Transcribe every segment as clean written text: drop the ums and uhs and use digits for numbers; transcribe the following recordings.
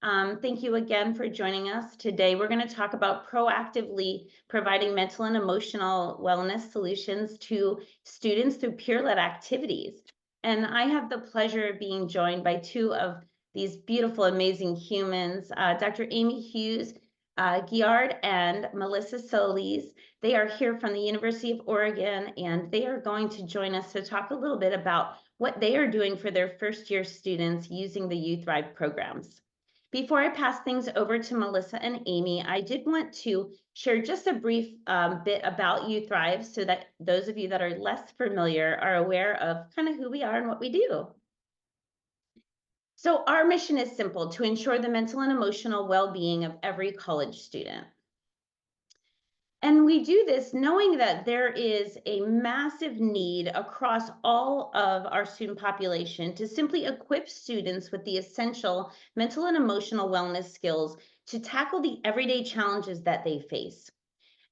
Thank you again for joining us today. We're going to talk about proactively providing mental and emotional wellness solutions to students through peer-led activities. And I have the pleasure of being joined by two of these beautiful, amazing humans, Dr. Amy Hughes Giard and Melissa Solis. They are here from the University of Oregon, and they are going to join us to talk a little bit about what they are doing for their first-year students using the U Thrive programs. Before I pass things over to Melissa and Amy, I did want to share just a brief bit about U Thrive so that those of you that are less familiar are aware of kind of who we are and what we do. So our mission is simple: to ensure the mental and emotional well-being of every college student. And we do this knowing that there is a massive need across all of our student population to simply equip students with the essential mental and emotional wellness skills to tackle the everyday challenges that they face.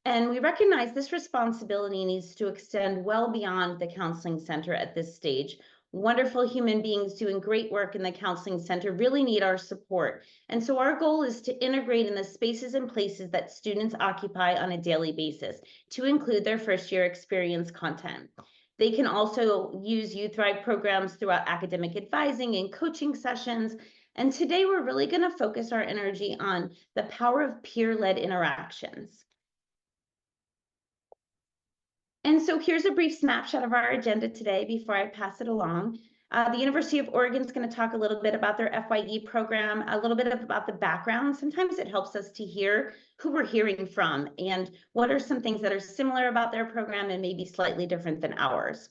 And we recognize this responsibility needs to extend well beyond the counseling center at this stage. Wonderful human beings doing great work in the counseling center really need our support. And so our goal is to integrate in the spaces and places that students occupy on a daily basis to include their first year experience content. They can also use U Thrive programs throughout academic advising and coaching sessions. And today we're really going to focus our energy on the power of peer-led interactions. And so here's a brief snapshot of our agenda today before I pass it along. The University of Oregon is going to talk a little bit about their FYE program, a little bit about the background. Sometimes it helps us to hear who we're hearing from and what are some things that are similar about their program and maybe slightly different than ours.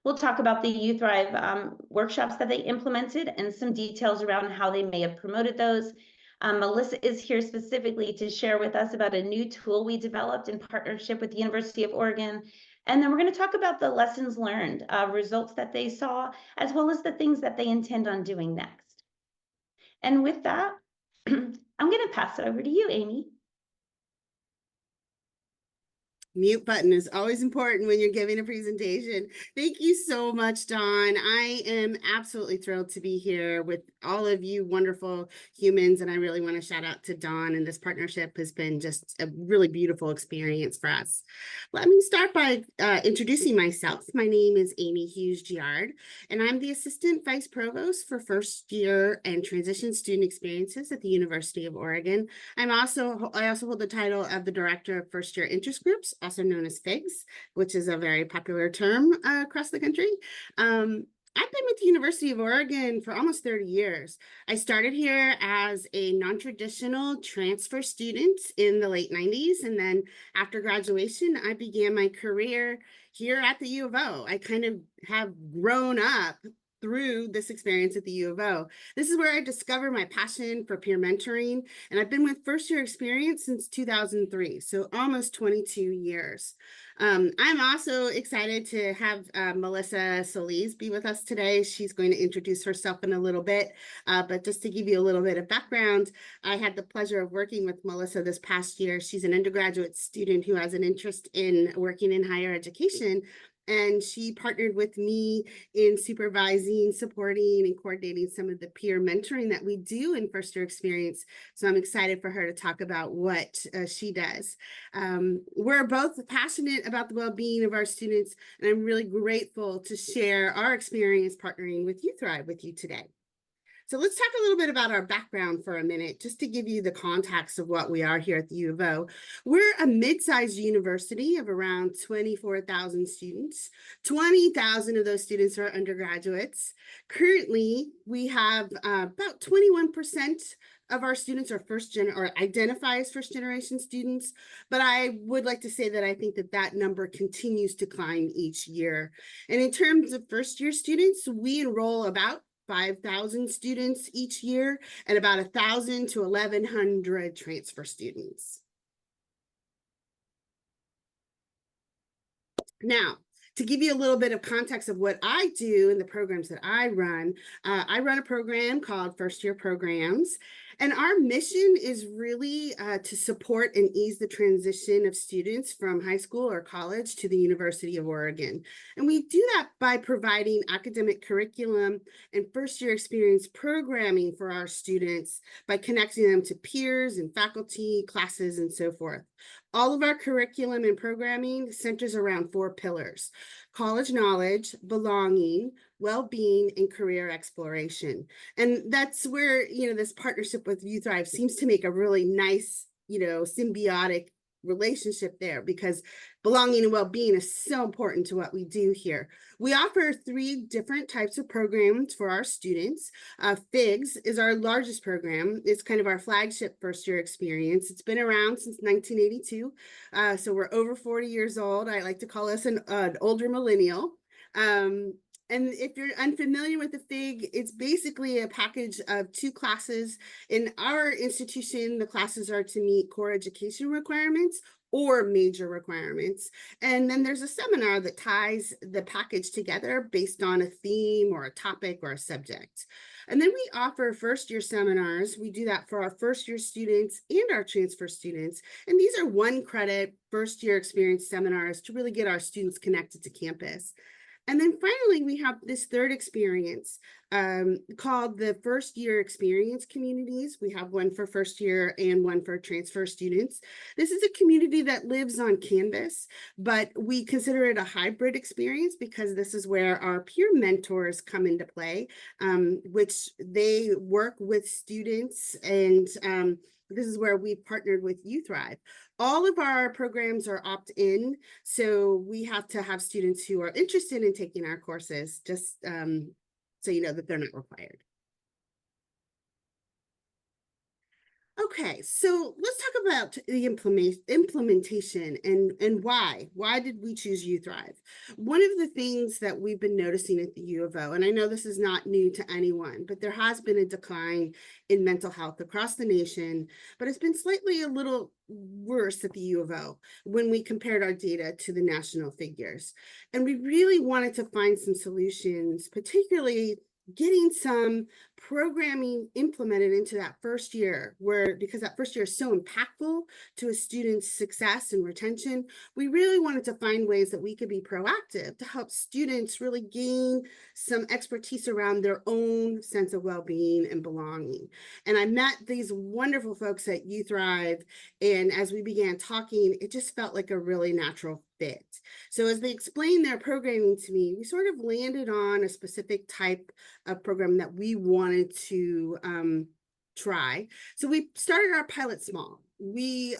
We'll talk about the U Thrive workshops that they implemented and some details around how they may have promoted those. Melissa is here specifically to share with us about a new tool we developed in partnership with the University of Oregon. And then we're going to talk about the lessons learned, results that they saw, as well as the things that they intend on doing next. And with that, I'm going to pass it over to you, Amy. Mute button is always important when you're giving a presentation. Thank you so much, Dawn. I am absolutely thrilled to be here with all of you wonderful humans, and I really want to shout out to Dawn, and this partnership has been just a really beautiful experience for us. Let me start by introducing myself. My name is Amy Hughes Giard, and I'm the Assistant Vice Provost for First Year and Transition Student Experiences at the University of Oregon. I also hold the title of the Director of First Year Interest Groups, also known as FIGs, which is a very popular term across the country. I've been with the University of Oregon for almost 30 years. I started here as a non-traditional transfer student in the late 90s. And then after graduation, I began my career here at the U of O. I kind of have grown up through this experience at the U of O. This is where I discovered my passion for peer mentoring, and I've been with First Year Experience since 2003, so almost 22 years. I'm also excited to have Melissa Solis be with us today. She's going to introduce herself in a little bit, but just to give you a little bit of background, I had the pleasure of working with Melissa this past year. She's an undergraduate student who has an interest in working in higher education, and she partnered with me in supervising, supporting, and coordinating some of the peer mentoring that we do in First Year Experience. So I'm excited for her to talk about what she does. We're both passionate about the well-being of our students, and I'm really grateful to share our experience partnering with U Thrive with you today. So let's talk a little bit about our background for a minute, just to give you the context of what we are here at the U of O. We're a mid-sized university of around 24,000 students. 20,000 of those students are undergraduates. Currently, we have about 21% of our students are or identify as first generation students, but I would like to say that I think that that number continues to climb each year. And in terms of first year students, we enroll about 5,000 students each year and about 1,000 to 1,100 transfer students. Now, To give you a little bit of context of what I do in the programs that I run a program called First Year Programs. And our mission is really to support and ease the transition of students from high school or college to the University of Oregon. And we do that by providing academic curriculum and first year experience programming for our students by connecting them to peers and faculty, classes, and so forth. All of our curriculum and programming centers around 4 pillars: college knowledge, belonging, well-being, and career exploration. And that's where, this partnership with Youth Thrive seems to make a really nice, symbiotic relationship there, because belonging and well-being is so important to what we do here. We offer 3 different types of programs for our students. FIGS is our largest program. It's kind of our flagship first year experience. It's been around since 1982. So we're over 40 years old. I like to call us an older millennial. And if you're unfamiliar with the FIG, it's basically a package of 2 classes. In our institution, the classes are to meet core education requirements or major requirements. And then there's a seminar that ties the package together based on a theme or a topic or a subject. And then we offer first year seminars. We do that for our first year students and our transfer students. And these are 1 credit first year experience seminars to really get our students connected to campus. And then finally, we have this 3rd experience called the First Year Experience Communities. We have one for first year and one for transfer students. This is a community that lives on campus, but we consider it a hybrid experience because this is where our peer mentors come into play, which they work with students, and this is where we've partnered with Youth Thrive. All of our programs are opt-in, so we have to have students who are interested in taking our courses, just so you know that they're not required. Okay, so let's talk about the implementation and why. Why did we choose Youth Thrive? One of the things that we've been noticing at the U of O, and I know this is not new to anyone, but there has been a decline in mental health across the nation, but it's been slightly a little worse at the U of O when we compared our data to the national figures. And we really wanted to find some solutions, particularly getting some programming implemented into that first year, because that first year is so impactful to a student's success and retention. We really wanted to find ways that we could be proactive to help students really gain some expertise around their own sense of well-being and belonging. And I met these wonderful folks at Youth Thrive, and as we began talking, it just felt like a really natural fit. So as they explained their programming to me, we sort of landed on a specific type of program that we wanted to try. So we started our pilot small. We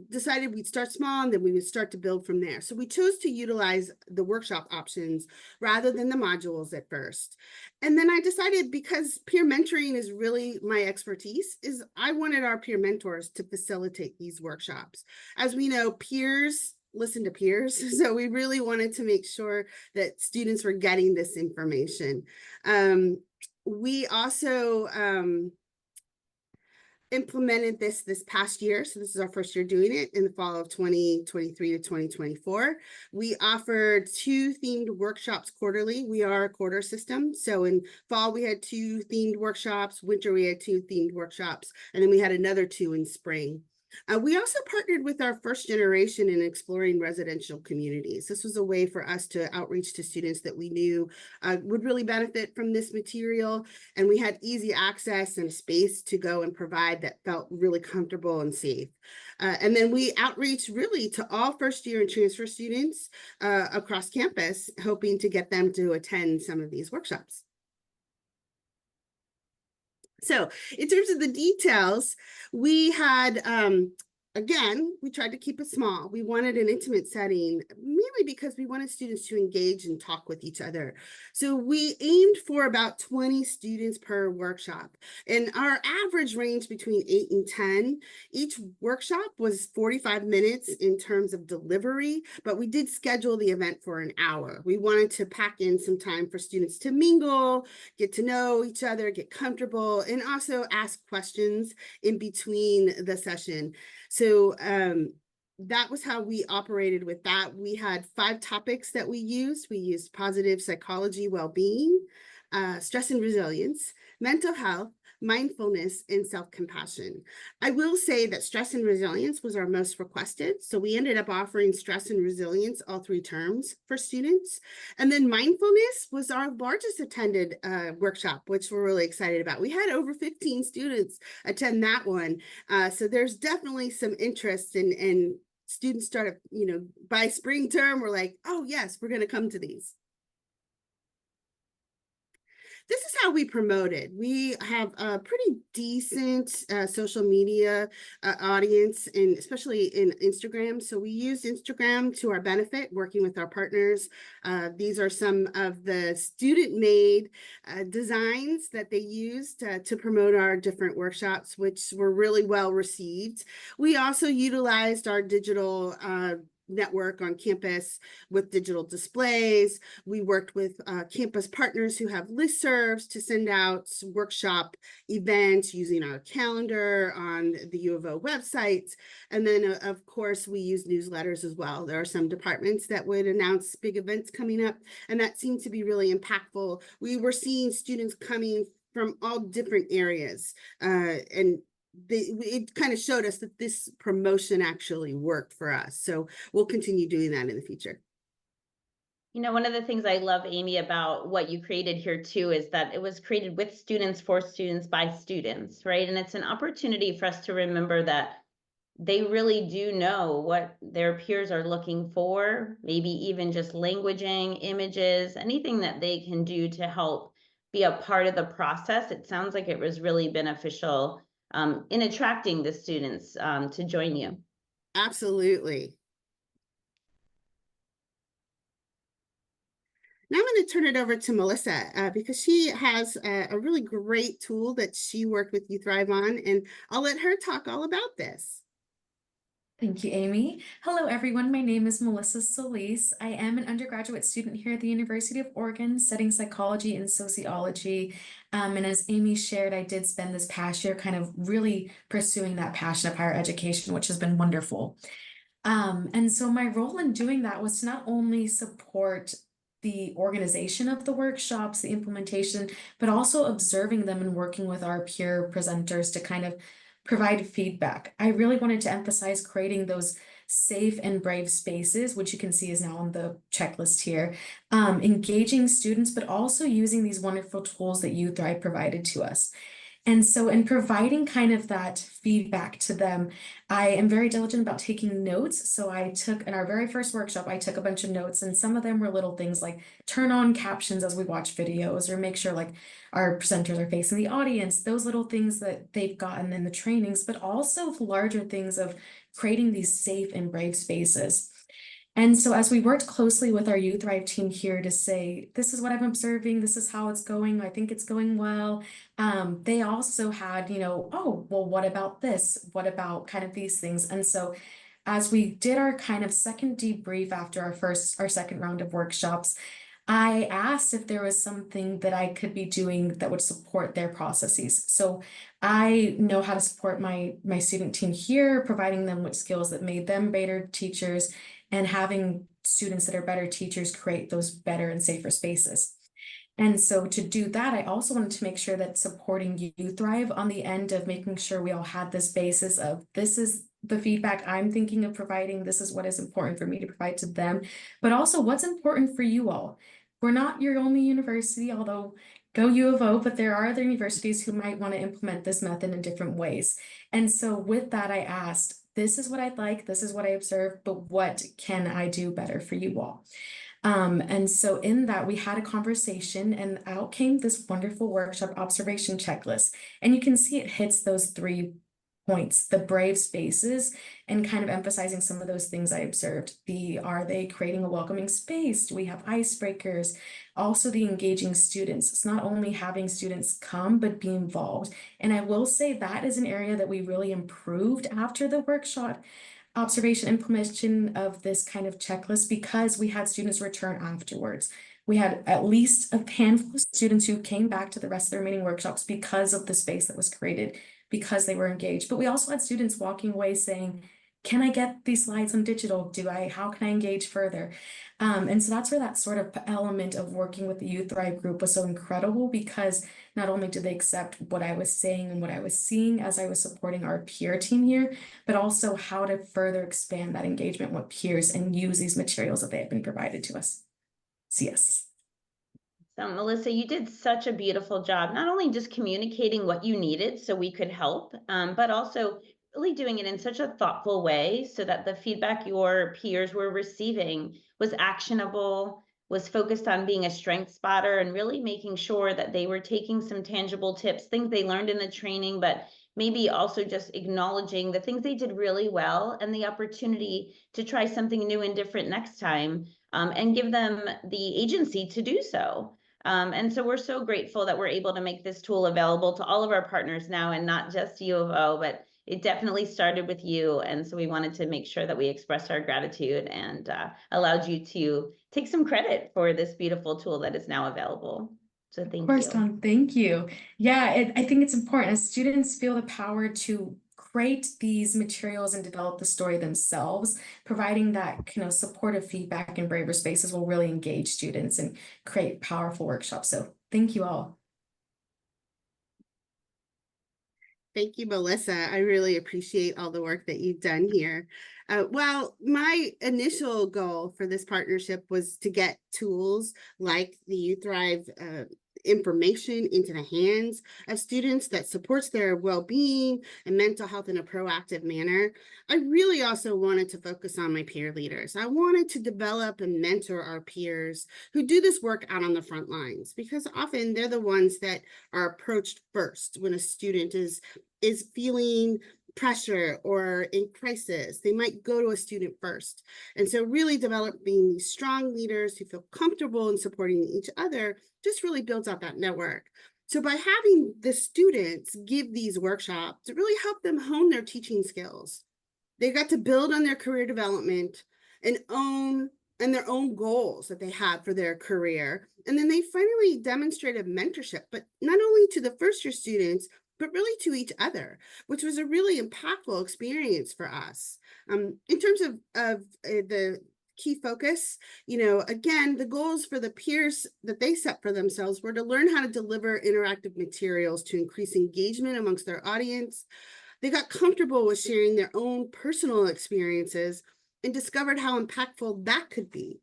decided we'd start small and then we would start to build from there. So we chose to utilize the workshop options rather than the modules at first. And then I decided, because peer mentoring is really my expertise, is I wanted our peer mentors to facilitate these workshops. As we know, peers listen to peers. So we really wanted to make sure that students were getting this information. We also implemented this past year. So this is our first year doing it in the fall of 2023 to 2024. We offered 2 themed workshops quarterly. We are a quarter system. So in fall, we had 2 themed workshops. Winter, we had 2 themed workshops. And then we had another 2 in spring. We also partnered with our first generation in exploring residential communities. This was a way for us to outreach to students that we knew would really benefit from this material. And we had easy access and a space to go and provide that felt really comfortable and safe. And then we outreach really to all first year and transfer students across campus, hoping to get them to attend some of these workshops. So in terms of the details, we had, again, we tried to keep it small. We wanted an intimate setting, mainly because we wanted students to engage and talk with each other. So we aimed for about 20 students per workshop, and our average range between 8 and 10. Each workshop was 45 minutes in terms of delivery, but we did schedule the event for an hour. We wanted to pack in some time for students to mingle, get to know each other, get comfortable, and also ask questions in between the session. So that was how we operated with that. We had 5 topics that we used. We used positive psychology, well-being, stress and resilience, mental health, mindfulness, and self-compassion. I will say that stress and resilience was our most requested. So we ended up offering stress and resilience, all 3 terms for students. And then mindfulness was our largest attended workshop, which we're really excited about. We had over 15 students attend that one. So there's definitely some interest in students started, by spring term, we're like, oh yes, we're going to come to these. This is how we promote it. We have a pretty decent social media audience, and especially in Instagram. So we use Instagram to our benefit, working with our partners. These are some of the student-made designs that they used to promote our different workshops, which were really well received. We also utilized our digital network on campus with digital displays. We worked with campus partners who have listservs to send out workshop events using our calendar on the U of O website. And then, of course, we use newsletters as well. There are some departments that would announce big events coming up, and that seemed to be really impactful. We were seeing students coming from all different areas, and it kind of showed us that this promotion actually worked for us. So we'll continue doing that in the future. One of the things I love, Amy, about what you created here too, is that it was created with students, for students, by students, right? And it's an opportunity for us to remember that they really do know what their peers are looking for, maybe even just languaging, images, anything that they can do to help be a part of the process. It sounds like it was really beneficial in attracting the students to join you. Absolutely. Now I'm going to turn it over to Melissa because she has a really great tool that she worked with You Thrive on, and I'll let her talk all about this. Thank you, Amy. Hello, everyone. My name is Melissa Siss. I am an undergraduate student here at the University of Oregon, studying psychology and sociology. And as Amy shared, I did spend this past year kind of really pursuing that passion of higher education, which has been wonderful. And so my role in doing that was to not only support the organization of the workshops, the implementation, but also observing them and working with our peer presenters to kind of provide feedback. I really wanted to emphasize creating those safe and brave spaces, which you can see is now on the checklist here, engaging students, but also using these wonderful tools that You Thrive provided to us. And so in providing kind of that feedback to them, I am very diligent about taking notes. So I took, in our very first workshop, I took a bunch of notes, and some of them were little things like turn on captions as we watch videos, or make sure like our presenters are facing the audience, those little things that they've gotten in the trainings, but also larger things of creating these safe and brave spaces. And so as we worked closely with our You Thrive team here to say, this is what I'm observing, this is how it's going, I think it's going well. They also had, oh, well, what about this? What about kind of these things? And so as we did our kind of second debrief after our second round of workshops, I asked if there was something that I could be doing that would support their processes. So I know how to support my student team here, providing them with skills that made them better teachers, and having students that are better teachers create those better and safer spaces. And so to do that, I also wanted to make sure that supporting You Thrive on the end of making sure we all had this basis of this is the feedback I'm thinking of providing, this is what is important for me to provide to them, but also what's important for you all. We're not your only university, although go U of O, but there are other universities who might want to implement this method in different ways. And so with that, I asked, this is what I'd like, this is what I observed, but what can I do better for you all? And so in that, we had a conversation, and out came this wonderful workshop observation checklist. And you can see it hits those 3 points, the brave spaces, and kind of emphasizing some of those things I observed. Are they creating a welcoming space? Do we have icebreakers? Also the engaging students. It's not only having students come, but be involved. And I will say that is an area that we really improved after the workshop observation implementation of this kind of checklist, because we had students return afterwards. We had at least a handful of students who came back to the rest of the remaining workshops because of the space that was created, because they were engaged. But we also had students walking away saying, can I get these slides on digital? How can I engage further? And so that's where that sort of element of working with the Youth Thrive group was so incredible, because not only did they accept what I was saying and what I was seeing as I was supporting our peer team here, but also how to further expand that engagement with peers and use these materials that they have been provided to us. So yes. So Melissa, you did such a beautiful job, not only just communicating what you needed so we could help, but also really doing it in such a thoughtful way so that the feedback your peers were receiving was actionable, was focused on being a strength spotter, and really making sure that they were taking some tangible tips, things they learned in the training, but maybe also just acknowledging the things they did really well and the opportunity to try something new and different next time, and give them the agency to do so. And so we're so grateful that we're able to make this tool available to all of our partners now, and not just U of O, but it definitely started with you. And so we wanted to make sure that we expressed our gratitude and allowed you to take some credit for this beautiful tool that is now available. So thank Of course, you. Dawn, thank you. Yeah, I think it's important as students feel the power to create these materials and develop the story themselves. Providing that supportive feedback and braver spaces will really engage students and create powerful workshops. So thank you all. Thank you, Melissa. I really appreciate all the work that you've done here. Well, my initial goal for this partnership was to get tools like the Youth Thrive information into the hands of students that supports their well-being and mental health in a proactive manner. I really also wanted to focus on my peer leaders. I wanted to develop and mentor our peers who do this work out on the front lines, because often they're the ones that are approached first when a student is feeling pressure or in crisis. They might go to a student first. And so really developing these strong leaders who feel comfortable in supporting each other just really builds out that network. So by having the students give these workshops, it really helped them hone their teaching skills. They got to build on their career development and their own goals that they have for their career. And then they finally demonstrated mentorship, but not only to the first year students, but really to each other, which was a really impactful experience for us. In terms of the key focus, again, the goals for the peers that they set for themselves were to learn how to deliver interactive materials to increase engagement amongst their audience. They got comfortable with sharing their own personal experiences and discovered how impactful that could be.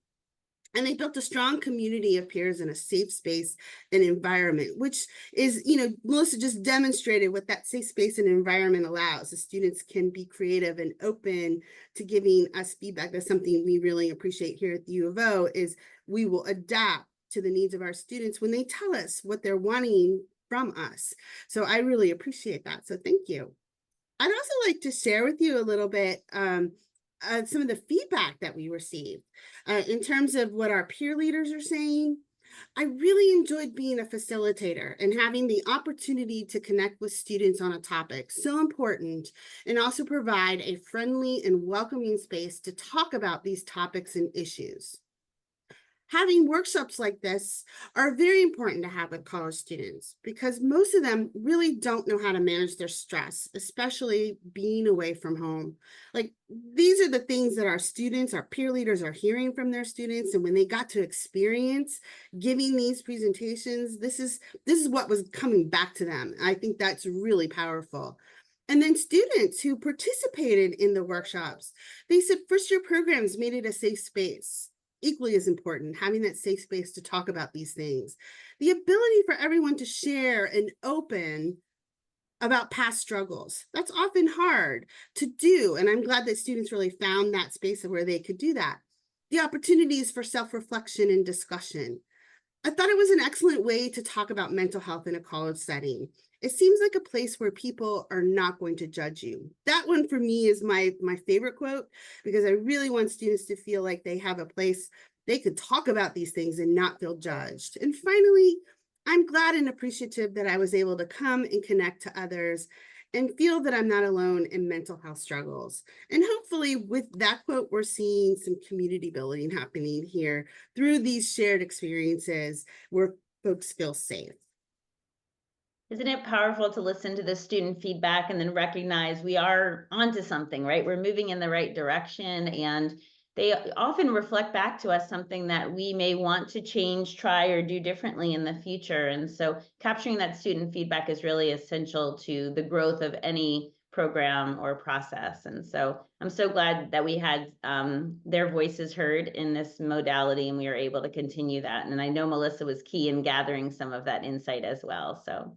And they built a strong community of peers in a safe space and environment, which is, Melissa just demonstrated what that safe space and environment allows. The students can be creative and open to giving us feedback. That's something we really appreciate here at the U of O, is we will adapt to the needs of our students when they tell us what they're wanting from us. So I really appreciate that. So thank you. I'd also like to share with you a little bit some of the feedback that we received in terms of what our peer leaders are saying. I really enjoyed being a facilitator and having the opportunity to connect with students on a topic so important, and also provide a friendly and welcoming space to talk about these topics and issues. Having workshops like this are very important to have with college students, because most of them really don't know how to manage their stress, especially being away from home. Like, these are the things that our students, our peer leaders, are hearing from their students. And when they got to experience giving these presentations, this is what was coming back to them. I think that's really powerful. And then students who participated in the workshops, they said first year programs made it a safe space. Equally as important, having that safe space to talk about these things. The ability for everyone to share and open about past struggles. That's often hard to do. And I'm glad that students really found that space where they could do that. The opportunities for self-reflection and discussion. I thought it was an excellent way to talk about mental health in a college setting. It seems like a place where people are not going to judge you. That one for me is my favorite quote, because I really want students to feel like they have a place they could talk about these things and not feel judged. And finally, I'm glad and appreciative that I was able to come and connect to others and feel that I'm not alone in mental health struggles. And hopefully with that quote, we're seeing some community building happening here through these shared experiences where folks feel safe. Isn't it powerful to listen to the student feedback and then recognize we are onto something, right? We're moving in the right direction, and they often reflect back to us something that we may want to change, try, or do differently in the future. And so capturing that student feedback is really essential to the growth of any program or process. And so I'm so glad that we had their voices heard in this modality, and we were able to continue that. And I know Melissa was key in gathering some of that insight as well. So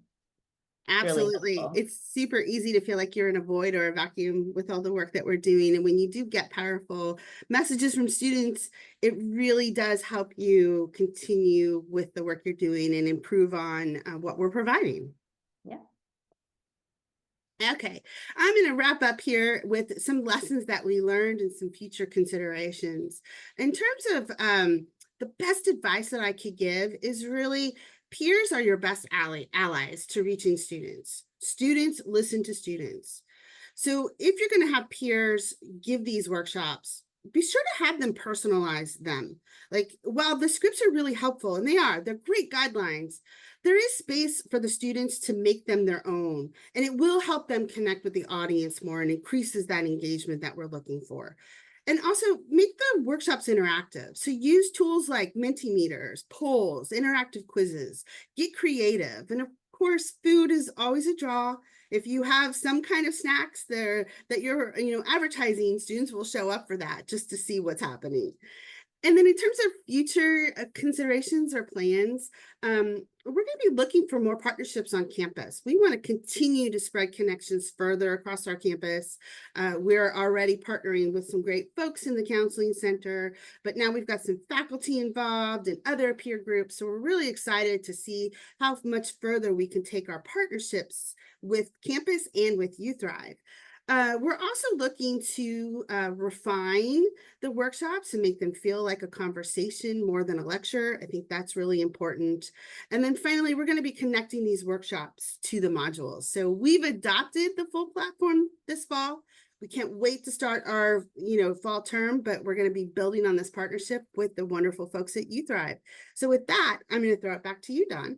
it's really Absolutely. helpful. It's super easy to feel like you're in a void or a vacuum with all the work that we're doing. And when you do get powerful messages from students, it really does help you continue with the work you're doing and improve on what we're providing. Yeah. Okay, I'm going to wrap up here with some lessons that we learned and some future considerations. In terms of the best advice that I could give is really peers are your best allies to reaching students. Students listen to students. So if you're going to have peers give these workshops, be sure to have them personalize them. Like, while the scripts are really helpful, and they're great guidelines, there is space for the students to make them their own, and it will help them connect with the audience more and increases that engagement that we're looking for. And also make the workshops interactive. So use tools like Mentimeters, polls, interactive quizzes, get creative. And of course, food is always a draw. If you have some kind of snacks there that you're advertising, students will show up for that just to see what's happening. And then in terms of future considerations or plans, we're going to be looking for more partnerships on campus. We want to continue to spread connections further across our campus. We're already partnering with some great folks in the counseling center, but now we've got some faculty involved and other peer groups. So we're really excited to see how much further we can take our partnerships with campus and with You Thrive. We're also looking to refine the workshops and make them feel like a conversation more than a lecture. I think that's really important. And then finally, we're going to be connecting these workshops to the modules. So we've adopted the full platform this fall. We can't wait to start our fall term, but we're going to be building on this partnership with the wonderful folks at You Thrive. So with that, I'm going to throw it back to you, Dawn.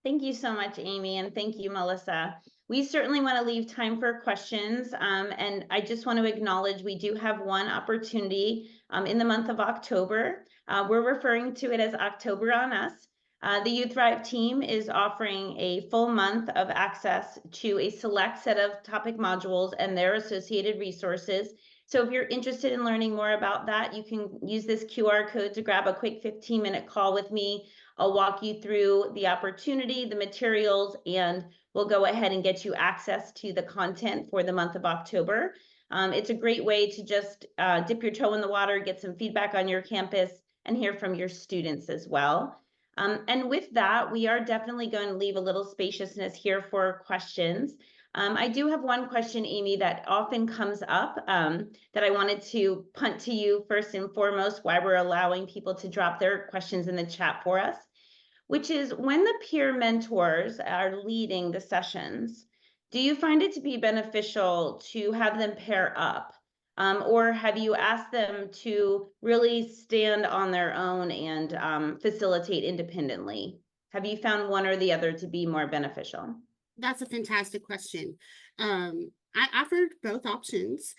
Thank you so much, Amy, and thank you, Melissa. We certainly want to leave time for questions, and I just want to acknowledge we do have one opportunity in the month of October. We're referring to it as October on Us. The You Thrive team is offering a full month of access to a select set of topic modules and their associated resources. So if you're interested in learning more about that, you can use this QR code to grab a quick 15-minute call with me. I'll walk you through the opportunity, the materials, and we'll go ahead and get you access to the content for the month of October. It's a great way to just dip your toe in the water, get some feedback on your campus, and hear from your students as well. And with that, we are definitely going to leave a little spaciousness here for questions. I do have one question, Amy, that often comes up that I wanted to punt to you first and foremost, why we're allowing people to drop their questions in the chat for us, which is when the peer mentors are leading the sessions, do you find it to be beneficial to have them pair up? Or have you asked them to really stand on their own and facilitate independently? Have you found one or the other to be more beneficial? That's a fantastic question. I offered both options.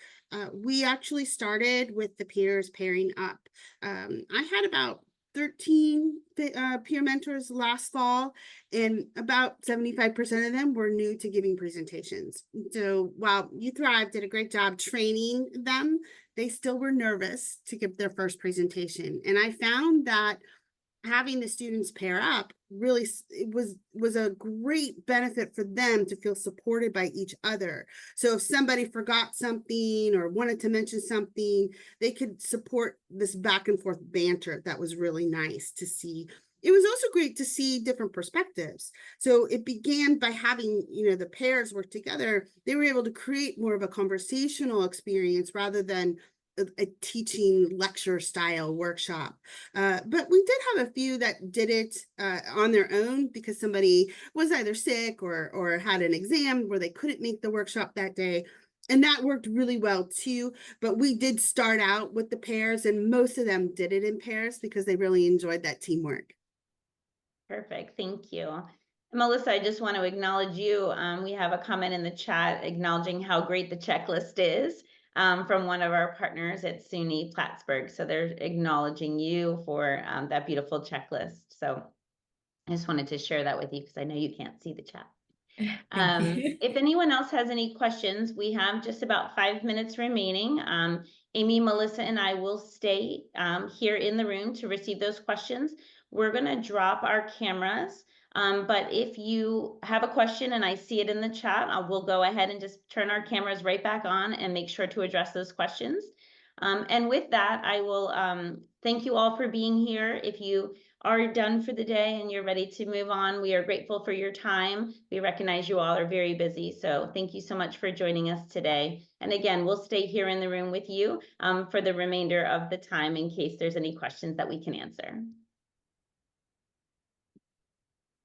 We actually started with the peers pairing up. I had about 13 peer mentors last fall, and about 75% of them were new to giving presentations. So while You Thrive did a great job training them, they still were nervous to give their first presentation. And I found that having the students pair up really it was a great benefit for them to feel supported by each other. So if somebody forgot something or wanted to mention something, they could support this back and forth banter. That was really nice to see. It was also great to see different perspectives. So it began by having, the pairs work together. They were able to create more of a conversational experience rather than a teaching lecture style workshop. But we did have a few that did it on their own because somebody was either sick or had an exam where they couldn't make the workshop that day. And that worked really well too. But we did start out with the pairs, and most of them did it in pairs because they really enjoyed that teamwork. Perfect, thank you. Melissa, I just want to acknowledge you. We have a comment in the chat acknowledging how great the checklist is from one of our partners at SUNY Plattsburgh. So they're acknowledging you for that beautiful checklist. So I just wanted to share that with you because I know you can't see the chat. Thank you. If anyone else has any questions, we have just about 5 minutes remaining. Amy, Melissa, and I will stay here in the room to receive those questions. We're going to drop our cameras. But if you have a question and I see it in the chat, we'll go ahead and just turn our cameras right back on and make sure to address those questions. And with that, I will thank you all for being here. If you are done for the day and you're ready to move on, we are grateful for your time. We recognize you all are very busy. So thank you so much for joining us today. And again, we'll stay here in the room with you for the remainder of the time in case there's any questions that we can answer.